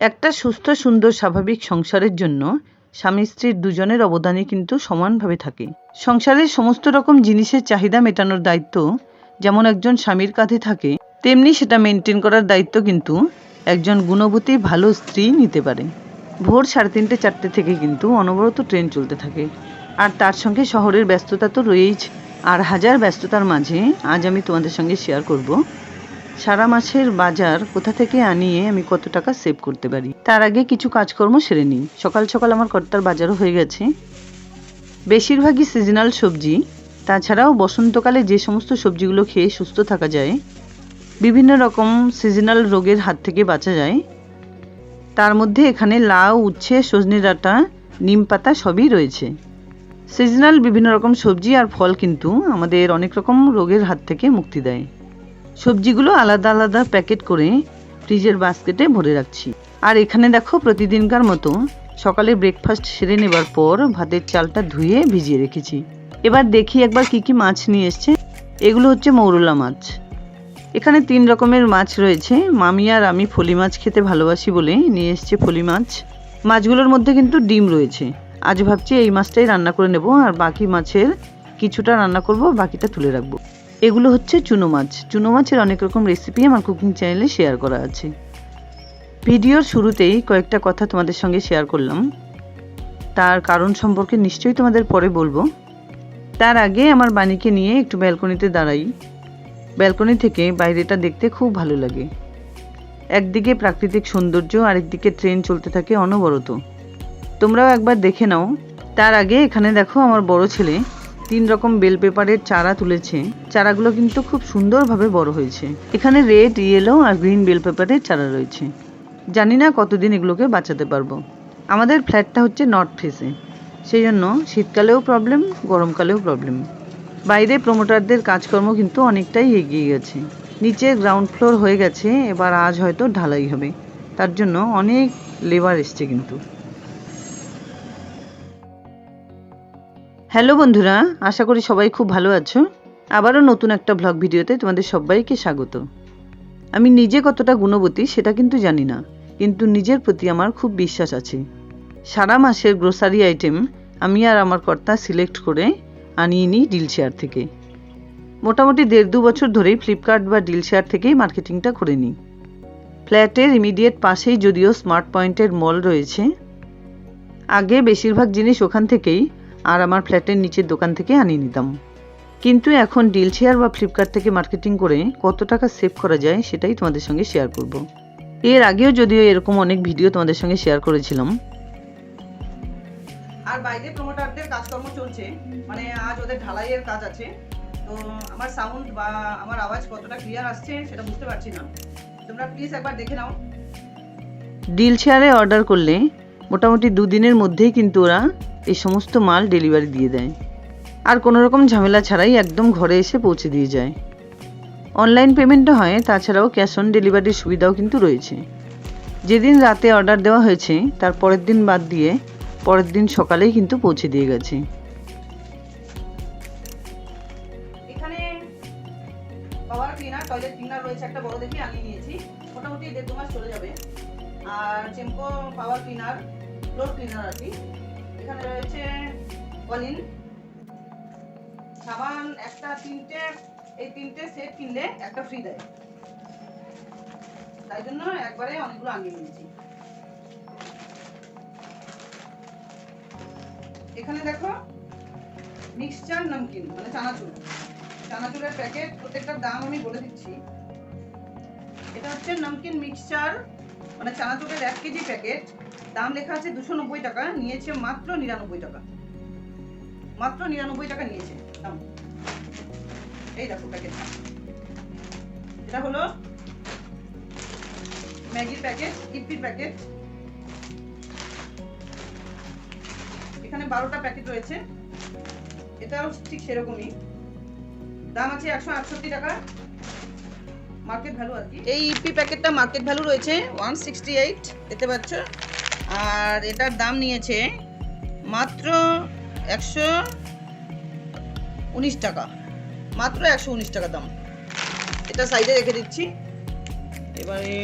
একটা সুস্থ সুন্দর স্বাভাবিক সংসারের জন্য স্বামী স্ত্রীর দুজনের অবদানই কিন্তু সমানভাবে থাকে। সংসারের সমস্ত রকম জিনিসের চাহিদা মেটানোর দায়িত্ব যেমন একজন স্বামীর কাঁধে থাকে, তেমনি সেটা মেনটেন করার দায়িত্ব কিন্তু একজন গুণবতী ভালো স্ত্রী নিতে পারে। ভোর 3:30 4টে থেকে কিন্তু অনবরত ট্রেন চলতে থাকে, আর তার সঙ্গে শহরের ব্যস্ততা তো রয়েইছে। আর হাজার ব্যস্ততার মাঝে আজ আমি তোমাদের সঙ্গে শেয়ার করব সারা মাসের বাজার কোথা থেকে আনিয়ে আমি কত টাকা সেভ করতে পারি। তার আগে কিছু কাজকর্ম সেরে নিই। সকাল সকাল আমার কর্তার বাজারও হয়ে গেছে। বেশিরভাগই সিজনাল সবজি, তাছাড়াও বসন্তকালে যে সমস্ত সবজিগুলো খেয়ে সুস্থ থাকা যায়, বিভিন্ন রকম সিজনাল রোগের হাত থেকে বাঁচা যায়, তার মধ্যে এখানে লাউ, উচ্ছে, সজনে ডাঁটা, নিম পাতা সবই রয়েছে। সিজনাল বিভিন্ন রকম সবজি আর ফল কিন্তু আমাদের অনেক রকম রোগের হাত থেকে মুক্তি দেয়। সবজিগুলো আলাদা আলাদা প্যাকেট করে ফ্রিজের বাস্কেটে ভরে রাখছি। আর এখানে দেখো প্রতিদিনকার মতো সকালে ব্রেকফাস্ট সেরে নেবার পর ভাতের চালটা ধুয়ে ভিজিয়ে রেখেছি। এবার দেখি একবার কি কি মাছ নিয়ে এসছে। এগুলো হচ্ছে মৌরলা মাছ। এখানে 3 রকমের মাছ রয়েছে। মামি আর আমি ফলি মাছ খেতে ভালোবাসি বলে নিয়ে এসছে ফলি মাছ। মাছগুলোর মধ্যে কিন্তু ডিম রয়েছে। আজ ভাবছি এই মাছটাই রান্না করে নেব, আর বাকি মাছের কিছুটা রান্না করব, বাকিটা তুলে রাখবো। এগুলো হচ্ছে চুনো মাছ। চুনো মাছের অনেক রকম রেসিপি আমার কুকিং চ্যানেলে শেয়ার করা আছে। ভিডিওর শুরুতেই কয়েকটা কথা তোমাদের সঙ্গে শেয়ার করলাম, তার কারণ সম্পর্কে নিশ্চয়ই তোমাদের পরে বলবো। তার আগে আমার বাণীকে নিয়ে একটু ব্যালকনিতে দাঁড়াই। ব্যালকনি থেকে বাইরেটা দেখতে খুব ভালো লাগে। একদিকে প্রাকৃতিক সৌন্দর্য, আরেকদিকে ট্রেন চলতে থাকে অনবরত। তোমরাও একবার দেখে নাও। তার আগে এখানে দেখো আমার বড় ছেলে 3 রকম বেল পেপারের চারা তুলেছে। চারাগুলো কিন্তু খুব সুন্দরভাবে বড় হয়েছে। এখানে রেড, ইয়েলো আর গ্রিন বেল পেপারের চারা রয়েছে। জানি না কতদিন এগুলোকে বাঁচাতে পারবো। আমাদের ফ্ল্যাটটা হচ্ছে নর্থ ফেসে, সেই জন্য শীতকালেও প্রবলেম, গরমকালেও প্রবলেম। বাইরে প্রমোটারদের কাজকর্ম কিন্তু অনেকটাই এগিয়ে গেছে। নিচে গ্রাউন্ড ফ্লোর হয়ে গেছে, এবার আজ হয়তো ঢালাই হবে। তার জন্য অনেক লেবার এসছে কিন্তু। হ্যালো বন্ধুরা, আশা করি সবাই খুব ভালো আছো। আবারও নতুন একটা ব্লগ ভিডিওতে তোমাদের সবাইকে স্বাগত। আমি নিজে কতটা গুণবতী সেটা কিন্তু জানি না, কিন্তু নিজের প্রতি আমার খুব বিশ্বাস আছে। সারা মাসের গ্রোসারি আইটেম আমি আর আমার কর্তা সিলেক্ট করে আনিয়ে নিই ডিল শেয়ার থেকে। মোটামুটি 1.5-2 বছর ধরেই ফ্লিপকার্ট বা ডিল শেয়ার থেকেই মার্কেটিংটা করে নিই। ফ্ল্যাটের ইমিডিয়েট পাশেই যদিও স্মার্ট পয়েন্টের মল রয়েছে। আগে বেশিরভাগ জিনিস ওখান থেকেই আর আমার ফ্ল্যাটের নিচের দোকান থেকে আনিয়ে নিতাম, কিন্তু এখন ডিল শেয়ার বা ফ্লিপকার্ট থেকে মার্কেটিং করে কত টাকা সেভ করা যায় সেটাই তোমাদের সঙ্গে শেয়ার করব। এর আগেও যদিও এরকম অনেক ভিডিও তোমাদের সঙ্গে শেয়ার করেছিলাম। আর বাইরে প্রমোটারদের কাজকর্ম চলছে, মানে আজ ওদের ঢালাইয়ের কাজ আছে। তো আমার সাউন্ড বা আমার আওয়াজ কতটা ক্লিয়ার আসছে সেটা বুঝতে পারছি না, তোমরা প্লিজ একবার দেখে নাও। ডিল শেয়ারে অর্ডার করলে মোটামুটি 2 দিনের মধ্যেই কিন্তু ওরা এই সমস্ত মাল ডেলিভারি দিয়ে দেয়, আর কোনো রকম ঝামেলা ছাড়াই একদম ঘরে এসে পৌঁছে দিয়ে যায়। অনলাইন পেমেন্টও হয়, তাছাড়াও ক্যাশ অন ডেলিভারির সুবিধাও কিন্তু রয়েছে। যেদিন রাতে অর্ডার দেওয়া হয়েছে তার পরের দিন বাদ দিয়ে পরের দিন সকালেই কিন্তু পৌঁছে দিয়ে গেছে। এখানে পাওয়ার ক্লিনার, টয়লেট ক্লিনার রয়েছে একটা বড় দেখে আনিয়ে নিয়েছি, মোটামুটি 1.5-2 মাস চলে যাবে। আর চেম্পো পাওয়ার ক্লিনার, ফ্লোর ক্লিনার আর কি। এখানে রয়েছে কলিন সাবান, একটা 3টে সেট কিনলে একটা ফ্রি দেয়, তাই জন্য একবারে অনেকগুলো আনিয়ে নিয়েছি। এখানে দেখো মিক্সচার নমকিন, মানে চানাচুরের প্যাকেট, প্রত্যেকটার দাম আমি বলে দিচ্ছি। এটা হচ্ছে নমকিন মিক্সচার, মানে চানাচুরের 1 কেজি প্যাকেট। দাম লেখা আছে 290 টাকা, নিয়েছে মাত্র 99 টাকা। মাত্র 99 টাকা নিয়েছে দাম। এই দেখো প্যাকেটটা, এটা হলো ম্যাগির প্যাকেট, ইপির প্যাকেট। এখানে 12টা প্যাকেট রয়েছে, এটাও ঠিক সেরকমই। দাম আছে 168 টাকা, মার্কেট ভ্যালু আর কি। এই ইপি প্যাকেটটা মার্কেট ভ্যালু রয়েছে 168, দেখতে পাচ্ছ। আর এটার দাম নিয়েছে মাত্র 119 টাকা, মাত্র 119 টাকা দাম। এটা সাইডে রেখে দিচ্ছি। এবারে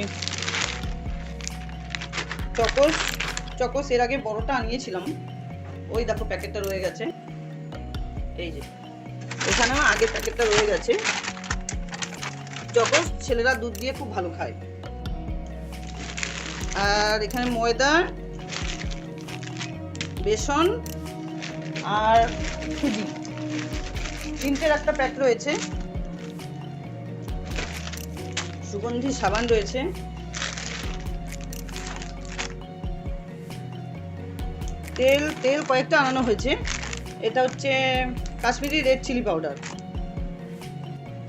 চকোস চকোস এর আগে বড়টা আনিয়েছিলাম, ওই দেখো প্যাকেটটা রয়ে গেছে, এই যে এখানে আগের প্যাকেটটা রয়ে গেছে। চকোস ছেলেরা দুধ দিয়ে খুব ভালো খায়। আর এখানে ময়দা, বেসন আর সুজি, তিনটের একটা প্যাক রয়েছে। সুগন্ধি সাবান রয়েছে, তেল তেল কয়েকটা আনানো হয়েছে। এটা হচ্ছে কাশ্মীরি রেড চিলি পাউডার।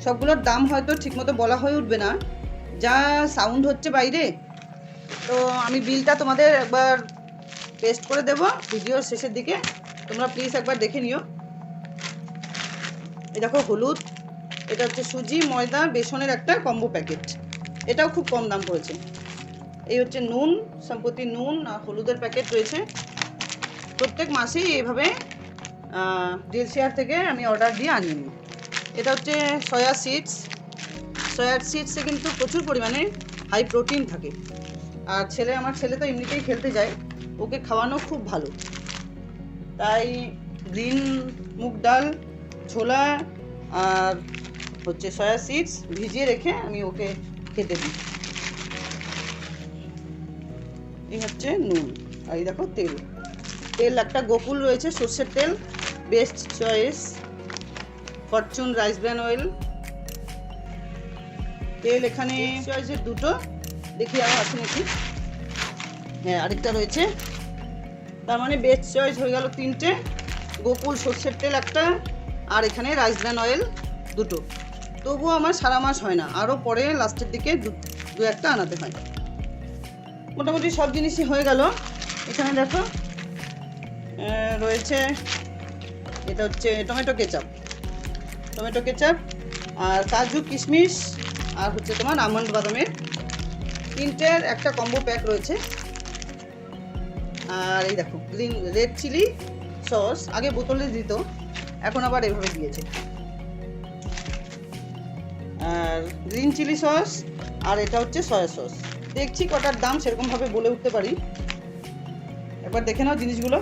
সবগুলোর দাম হয়তো ঠিকমতো বলা হয়ে উঠবে না, যা সাউন্ড হচ্ছে বাইরে। তো আমি বিলটা তোমাদের একবার পেস্ট করে দেব ভিডিওর শেষের দিকে, তোমরা প্লিজ একবার দেখে নিও। এই দেখো হলুদ, এটা হচ্ছে সুজি, ময়দা, বেসনের একটা কম্বো প্যাকেট, এটাও খুব কম দাম পড়েছে। এই হচ্ছে নুন, সম্প্রতি নুন আর হলুদের প্যাকেট রয়েছে। প্রত্যেক মাসেই এইভাবে ডিএলসিআর থেকে আমি অর্ডার দিয়ে আনিয়ে নিই। এটা হচ্ছে সয়া সিডস। সয়া সিডসে কিন্তু প্রচুর পরিমাণে হাই প্রোটিন থাকে। আর আমার ছেলে তো এমনিতেই খেলতে যায়, ওকে খাওয়ানো খুব ভালো। তাই গ্রিন মুগ ডাল, ছোলা আর হচ্ছে সয়া সিডস ভিজিয়ে রেখে আমি ওকে খেতে দিই। এই হচ্ছে নুন, আর এই দেখো তেল। তেল একটা গোকুল রয়েছে সর্ষের তেল, best choice. Fortune rice bran oil তেল, এখানে চয়েসের দুটো, দেখি আরও আছে নাকি। হ্যাঁ, আরেকটা রয়েছে, তার মানে বেস্ট চয়েস হয়ে গেল তিনটে। গোকুল সর্ষের তেল একটা, আর এখানে রাইস ব্র্যান অয়েল দুটো। তবুও আমার সারা মাস হয় না, আরও পরে লাস্টের দিকে দু একটা আনাতে হয়। মোটামুটি সব জিনিসই হয়ে গেল। এখানে দেখো রয়েছে, এটা হচ্ছে টমেটো কেচাপ আর কাজু কিশমিশ আর হচ্ছে তোমার আমন্ড বাদামের তিনটের একটা কম্বো প্যাক রয়েছে। আর এই দেখো গ্রিন রেড চিলি সস, আগে বোতলে দিত, এখন আবার এভাবে দিয়েছে। আর গ্রিন চিলি সস, আর এটা হচ্ছে সয়া সস। দেখছি কটার দাম সেরকমভাবে বলে উঠতে পারি, একবার দেখে নাও জিনিসগুলো।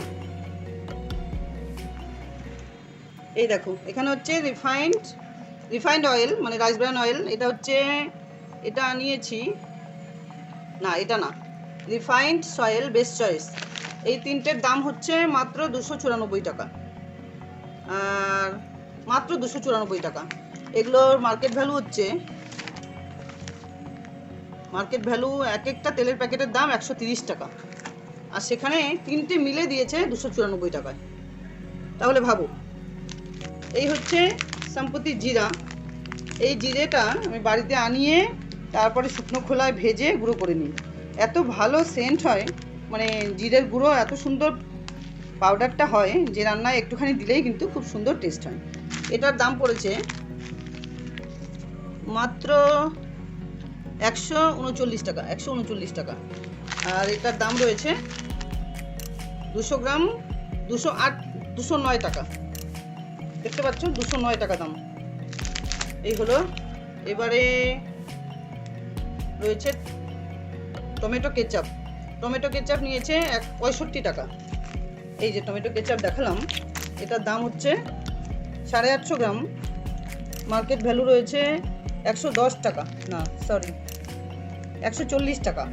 এই দেখো এখানে হচ্ছে রিফাইন্ড অয়েল, মানে রাইস ব্র্যান অয়েল। এটা আনিয়েছি, না এটা না, রিফাইন্ড সয়েল বেস্ট চয়েস। এই তিনটের দাম হচ্ছে মাত্র 294 টাকা, আর মাত্র 294 টাকা। এগুলোর মার্কেট ভ্যালু এক একটা তেলের প্যাকেটের দাম 130 টাকা, আর সেখানে তিনটে মিলে দিয়েছে 294 টাকায়। তাহলে ভাবো। এই হচ্ছে সম্প্রতি জিরা। এই জিরেটা আমি বাড়িতে আনিয়ে তারপরে শুকনো খোলায় ভেজে গুঁড়ো করে নিই। এত ভালো সেন্ট হয়, মানে জিরের গুঁড়ো এত সুন্দর পাউডারটা হয় যে রান্নায় একটুখানি দিলেই কিন্তু খুব সুন্দর টেস্ট হয়। এটার দাম পড়েছে মাত্র 139 টাকা। আর এটার দাম রয়েছে 200 গ্রাম 209 টাকা। দেখতে পাচ্ছ 209 টাকা দাম। এই হলো। এবারে রয়েছে টমেটো কেচাপ নিয়েছে 65 টাকা। এই যে টমেটো কেচাপ দেখালাম, এটার দাম হচ্ছে 850 গ্রাম, মার্কেট ভ্যালু রয়েছে 110 টাকা, না সরি 140 টাকা।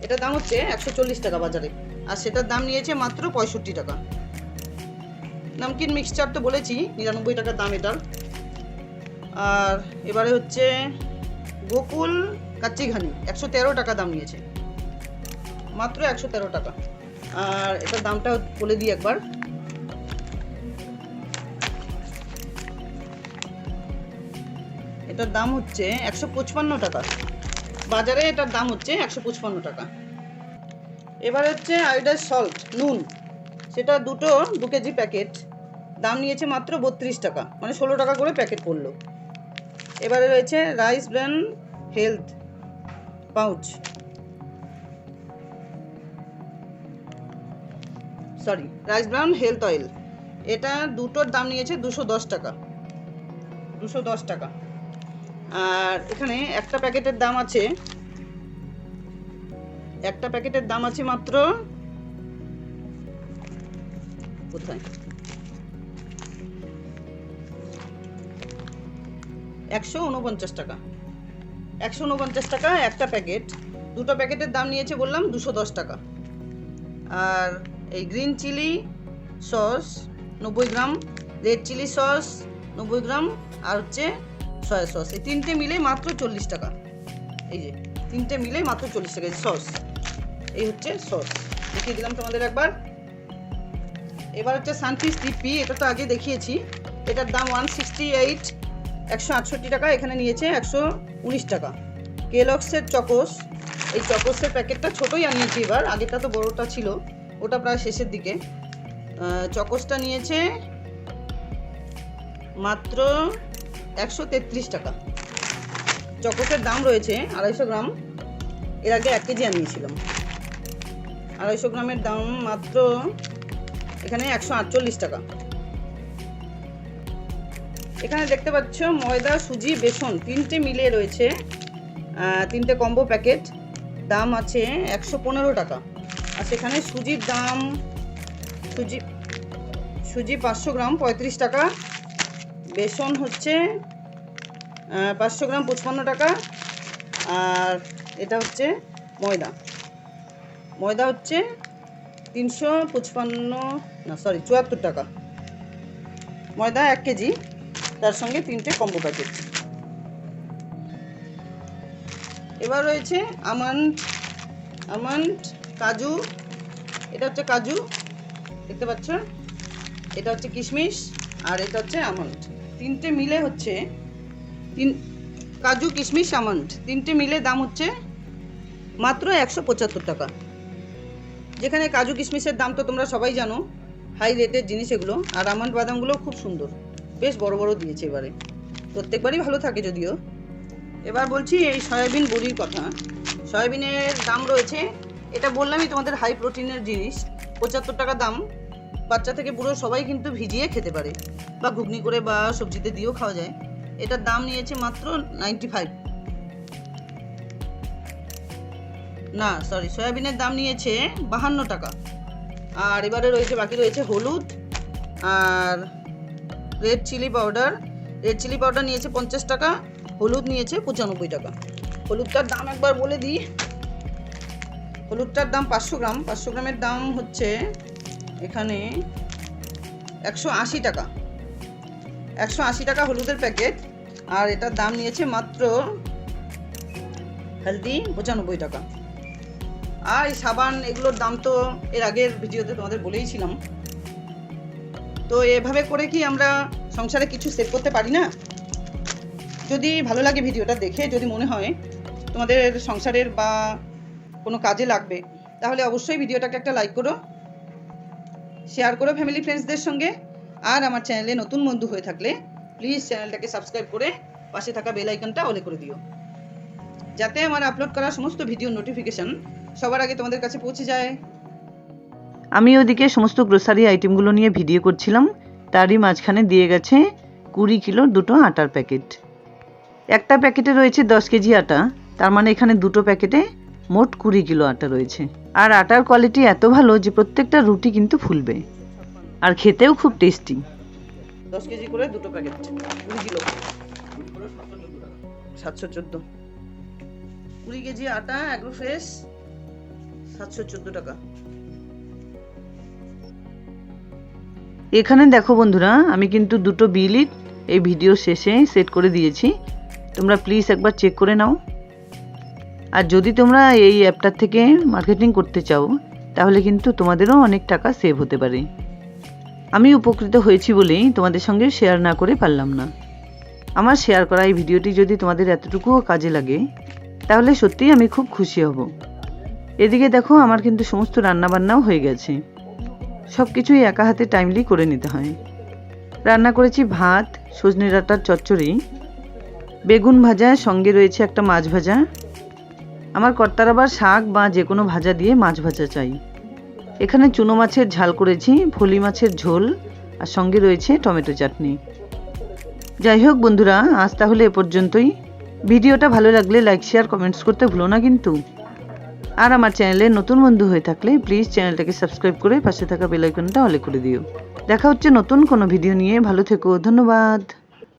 এটার দাম হচ্ছে 140 টাকা বাজারে, আর সেটার দাম নিয়েছে মাত্র 65 টাকা। নামকিন মিক্সচার তো বলেছি 99 টাকার দাম এটার। আর এবারে হচ্ছে গোকুল কাচ্চি ঘানি, 113 টাকা দাম নিয়েছে, মাত্র 113 টাকা। আর এটার দামটা বলে দিই একবার। এটার দাম হচ্ছে 155 টাকা, বাজারে এটার দাম হচ্ছে 155 টাকা। এবার হচ্ছে আয়োডাইজ সল্ট, নুন, সেটা 2 কেজি প্যাকেট, দাম নিয়েছে মাত্র 32 টাকা, মানে 16 টাকা করে প্যাকেট পড়লো। এবারে রয়েছে rice bran health pouch, rice brown health oil, এটা দুটোর দাম নিয়েছে 210 টাকা। আর এখানে একটা প্যাকেটের দাম আছে একটা প্যাকেটের দাম আছে মাত্র কোথায় 149 টাকা। 149 টাকা একটা প্যাকেট। দুটো প্যাকেটের দাম নিয়েছে বললাম 210 টাকা। আর এই গ্রিন চিলি সস 90 গ্রাম, রেড চিলি সস 90 গ্রাম, আর হচ্ছে সয়া সস, এই তিনটে মিলে মাত্র 40 টাকা। এই যে তিনটে মিলে মাত্র 40 টাকা সস। এই হচ্ছে সস, দেখিয়ে দিলাম তোমাদের একবার। এবার হচ্ছে সানফিস্ট ডিপি, এটা তো আগে দেখিয়েছি। এটার দাম 168, 168 টাকা, এখানে নিয়েছে 119 টাকা। কেলগসের চকোস, এই চকোসের প্যাকেটটা ছোটোই আনিয়েছি এবার, আগেটা তো বড়োটা ছিল, ওটা প্রায় শেষের দিকে। চকোসটা নিয়েছে মাত্র 133 টাকা। চকোসের দাম রয়েছে 250 গ্রাম, এর আগে 1 কেজি আনিয়েছিলাম। 250 গ্রামের দাম মাত্র এখানে 148 টাকা। এখানে দেখতে পাচ্ছ ময়দা, সুজি, বেসন তিনটে মিলে রয়েছে, তিনটে কম্বো প্যাকেট, দাম আছে 115 টাকা। আর সেখানে সুজির দাম, সুজি 500 গ্রাম 35 টাকা, বেসন হচ্ছে 500 গ্রাম 55 টাকা, আর এটা হচ্ছে ময়দা হচ্ছে 74 টাকা। ময়দা 1 কেজি, তার সঙ্গে তিনটে কম্বো প্যাকেট। এবার রয়েছে আমন্ড, কাজু, এটা হচ্ছে কাজু দেখতে পাচ্ছ, এটা হচ্ছে কিশমিশ, আর এটা হচ্ছে আমন্ড। তিনটে মিলে হচ্ছে কাজু, কিশমিশ, আমন্ড তিনটে মিলে দাম হচ্ছে মাত্র 175 টাকা। যেখানে কাজু কিশমিশের দাম তো তোমরা সবাই জানো, হাই রেটের জিনিস এগুলো। আর আমন্ড বাদামগুলো খুব সুন্দর, বেশ বড় বড় দিয়েছে এবারে, প্রত্যেকবারই ভালো থাকে যদিও। এবার বলছি এই সয়াবিন বড়ির কথা। সয়াবিনের দাম রয়েছে, এটা বললামই তোমাদের হাই প্রোটিনের জিনিস, 75 টাকা দাম। বাচ্চা থেকে বুড়ো সবাই কিন্তু ভিজিয়ে খেতে পারে, বা ঘুগনি করে বা সবজিতে দিয়েও খাওয়া যায়। এটার দাম নিয়েছে মাত্র 95, না সরি, সয়াবিনের দাম নিয়েছে 52 টাকা। আর এবারে বাকি রয়েছে হলুদ আর রেড চিলি পাউডার নিয়েছে 50 টাকা, হলুদ নিয়েছে 95 টাকা। হলুদটার দাম একবার বলে দিই, হলুদটার দাম 500 গ্রামের দাম হচ্ছে এখানে 180 টাকা। 180 টাকা হলুদের প্যাকেট। আর এটার দাম নিয়েছে মাত্র হলদি 95 টাকা। আর এই সাবান এগুলোর দাম তো এর আগের ভিডিওতে তোমাদের বলেইছিলাম। তো এভাবে করে কি আমরা সংসারে কিছু সেভ করতে পারি না? যদি ভালো লাগে ভিডিওটা দেখে, যদি মনে হয় তোমাদের সংসারের বা কোনো কাজে লাগবে, তাহলে অবশ্যই ভিডিওটাকে একটা লাইক করো, শেয়ার করো ফ্যামিলি ফ্রেন্ডসদের সঙ্গে। আর আমার চ্যানেলে নতুন বন্ধু হয়ে থাকলে প্লিজ চ্যানেলটাকে সাবস্ক্রাইব করে পাশে থাকা বেল আইকনটা অলে করে দিও, যাতে আমার আপলোড করা সমস্ত ভিডিও নোটিফিকেশন সবার আগে তোমাদের কাছে পৌঁছে যায়। আমি ওদিকে সমস্ত গ্রোসারি আইটেমগুলো নিয়ে ভিডিও করছিলাম, তারই মাঝখানে দিয়ে গেছে 20 কিলোর দুটো আটার প্যাকেট। একটা প্যাকেটে রয়েছে 10 কেজি আটা, তার মানে এখানে দুটো প্যাকেটে মোট 20 কিলো আটা রয়েছে। আর আটার কোয়ালিটি এত ভালো যে প্রত্যেকটা রুটি কিন্তু ফুলবে, আর খেতেও খুব টেস্টি। 10 কেজি করে দুটো প্যাকেট, 20 কিলো, 714। 20 কেজি আটা অ্যাগ্রো ফ্রেশ, 714 টাকা। এখানে দেখো বন্ধুরা, আমি কিন্তু দুটো বিলই এই ভিডিও শেষে সেট করে দিয়েছি, তোমরা প্লিজ একবার চেক করে নাও। আর যদি তোমরা এই অ্যাপটার থেকে মার্কেটিং করতে চাও, তাহলে কিন্তু তোমাদেরও অনেক টাকা সেভ হতে পারে। আমি উপকৃত হয়েছি বলেই তোমাদের সঙ্গে শেয়ার না করে পারলাম না। আমার শেয়ার করা এই ভিডিওটি যদি তোমাদের এতটুকুও কাজে লাগে, তাহলে সত্যিই আমি খুব খুশি হব। এদিকে দেখো আমার কিন্তু সমস্ত রান্নাবান্নাও হয়ে গেছে, সব কিছুই একা হাতে টাইমলি করে নিতে হয়। রান্না করেছি ভাত, সজনে ডাঁটার চচ্চড়ি, বেগুন ভাজা, সঙ্গে রয়েছে একটা মাছ ভাজা। আমার কর্তার আবার শাক বা যে কোনো ভাজা দিয়ে মাছ ভাজা চাই। এখানে চুনো মাছের ঝাল করেছি, ফলি মাছের ঝোল, আর সঙ্গে রয়েছে টমেটো চাটনি। যাই হোক বন্ধুরা, আজ তাহলে এ পর্যন্তই। ভিডিওটা ভালো লাগলে লাইক, শেয়ার, কমেন্টস করতে ভুলো না কিন্তু। আর আমার চ্যানেলে নতুন বন্ধু হয়ে থাকলে প্লিজ চ্যানেলটাকে সাবস্ক্রাইব করে পাশে থাকা বেল আইকনটা অলে করে দিও। দেখা হচ্ছে নতুন কোনো ভিডিও নিয়ে। ভালো থেকো, ধন্যবাদ।